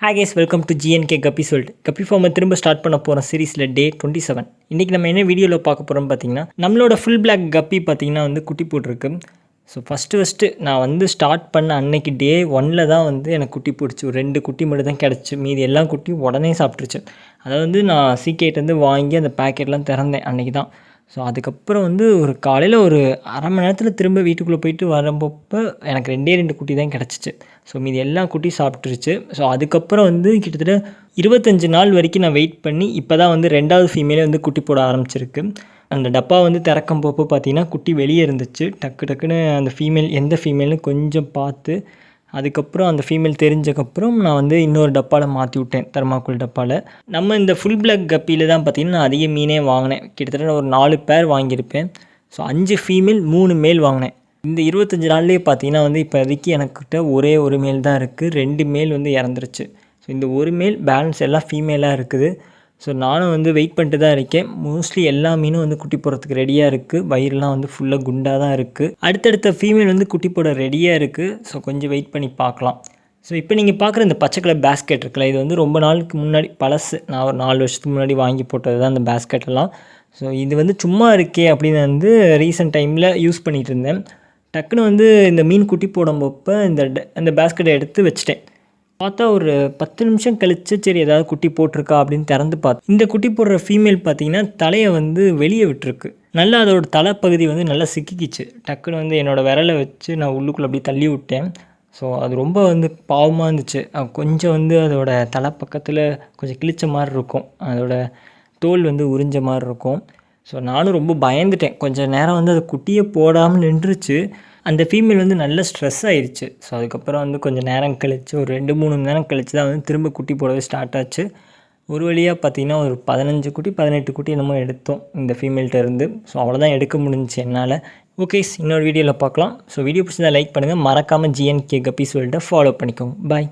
Hi guys, welcome to GNK Guppy World. Guppy Farm திரும்ப start பண்ண போகிற சீரீஸில் டே 27. இன்றைக்கி நம்ம என்ன வீடியோவில் பார்க்க போகிறோம்னு பார்த்தீங்கன்னா, நம்மளோட ஃபுல் பிளாக் கப்பி பார்த்தீங்கன்னா வந்து குட்டி போட்டிருக்கு. ஸோ ஃபஸ்ட்டு நான் வந்து ஸ்டார்ட் பண்ண அன்னைக்கு டே 1ல் தான் வந்து எனக்கு குட்டி போட்டுச்சு. ஒரு 2 குட்டி மட்டும் தான் கிடச்சி, மீதி எல்லா குட்டியும் உடனே சாப்பிட்ருச்சு. அதை வந்து நான் சீக்கிரட்டேருந்து வாங்கி அந்த பேக்கெட்லாம் திறந்தேன் அன்றைக்கி தான். ஸோ அதுக்கப்புறம் வந்து ஒரு காலையில் ஒரு அரை மணி நேரத்தில் திரும்ப வீட்டுக்குள்ளே போயிட்டு வரும்போப்போ எனக்கு 2 குட்டி தான் கிடச்சிச்சு. ஸோ மீதி எல்லா குட்டியும் சாப்பிட்ருச்சு. ஸோ அதுக்கப்புறம் வந்து கிட்டத்தட்ட 25 நாள் வரைக்கும் நான் வெயிட் பண்ணி இப்போ தான் வந்து 2வது ஃபீமேலே வந்து குட்டி போட ஆரம்பிச்சிருக்கு. அந்த டப்பா வந்து திறக்கும் போப்போ பார்த்தீங்கன்னா குட்டி வெளியே இருந்துச்சு. டக்குன்னு அந்த ஃபீமேல் எந்த ஃபீமேல்னு கொஞ்சம் பார்த்து அதுக்கப்புறம் அந்த ஃபீமேல் தெரிஞ்சக்கப்புறம் நான் வந்து இன்னொரு டப்பாவில் மாற்றி விட்டேன், தெர்மாக்கோல் டப்பாவில். நம்ம இந்த ஃபுல் பிளாக் கப்பியில் தான் பார்த்திங்கன்னா நான் அதிக மீனே வாங்கினேன். கிட்டத்தட்ட ஒரு 4 பேர் வாங்கியிருப்பேன். ஸோ 5 ஃபீமேல் 3 மேல் வாங்கினேன். இந்த 25 நாள்லேயே பார்த்தீங்கன்னா வந்து இப்போதைக்கு எனக்கிட்ட ஒரே ஒரு மேல் தான் இருக்குது. 2 மேல் வந்து இறந்துருச்சு. ஸோ இந்த ஒரு மேல் பேலன்ஸ் எல்லாம் ஃபீமேலாக இருக்குது. ஸோ நானும் வந்து வெயிட் பண்ணிட்டு தான் இருக்கேன். மோஸ்ட்லி எல்லா மீனும் வந்து குட்டி போடுறதுக்கு ரெடியாக இருக்குது. வயிறுலாம் வந்து ஃபுல்லாக குண்டாக தான் இருக்குது. அடுத்தடுத்த ஃபீமேல் வந்து குட்டி போட ரெடியாக இருக்குது. ஸோ கொஞ்சம் வெயிட் பண்ணி பார்க்கலாம். ஸோ இப்போ நீங்கள் பார்க்குற இந்த பச்சை கலர் பேஸ்கெட் இருக்குல்ல, இது வந்து ரொம்ப நாளுக்கு முன்னாடி பழசு. நான் ஒரு 4 வருஷத்துக்கு முன்னாடி வாங்கி போட்டது தான் இந்த பேஸ்கெட்டெல்லாம். ஸோ இது வந்து சும்மா இருக்கே அப்படின்னு வந்து ரீசெண்ட் டைமில் யூஸ் பண்ணிகிட்டு இருந்தேன். டக்குன்னு வந்து இந்த மீன் குட்டி போடும்போப்போ இந்த பேஸ்கெட்டை எடுத்து வச்சுட்டேன். பார்த்தா ஒரு 10 நிமிஷம் கழிச்சு சரி ஏதாவது குட்டி போட்டிருக்கா அப்படின்னு திறந்து பார்த்தேன். இந்த குட்டி போடுற ஃபீமேல் பார்த்தீங்கன்னா தலையை வந்து வெளியே விட்டுருக்கு. நல்லா அதோட தலைப்பகுதி வந்து நல்லா சிக்கிக்கிச்சு. டக்குன்னு வந்து என்னோடய விரலை வச்சு நான் உள்ளுக்குள்ளே அப்படி தள்ளி விட்டேன். ஸோ அது ரொம்ப வந்து பாவமாக இருந்துச்சு. கொஞ்சம் வந்து அதோட தலை பக்கத்தில் கொஞ்சம் கிழிச்ச மாதிரி இருக்கும். அதோட தோல் வந்து உறிஞ்ச மாதிரி இருக்கும். ஸோ நானும் ரொம்ப பயந்துட்டேன். கொஞ்சம் நேரம் வந்து அது குட்டியை போடாமல் நின்றுச்சு. அந்த ஃபீமேல் வந்து நல்ல ஸ்ட்ரெஸ் ஆயிடுச்சு. ஸோ அதுக்கப்புறம் வந்து கொஞ்சம் நேரம் கழிச்சு ஒரு 2-3 மணி நேரம் கழிச்சு தான் வந்து திரும்ப குட்டி போடவே ஸ்டார்ட் ஆச்சு. ஒரு வழியாக பார்த்திங்கன்னா ஒரு 15 குட்டி 18 குட்டி என்னமோ எடுத்தோம் இந்த ஃபீமேல்கிட்ட இருந்து. ஸோ அவ்வளோதான் எடுக்க முடிஞ்சிச்சு என்னால். ஓகே, இன்னொரு வீடியோவில் பார்க்கலாம். ஸோ வீடியோ பிடிச்சதா லைக் பண்ணுங்கள். மறக்காமல் GNK கப்பீஸ் வேர்ல்டை ஃபாலோ பண்ணிக்கோங்க. பாய்.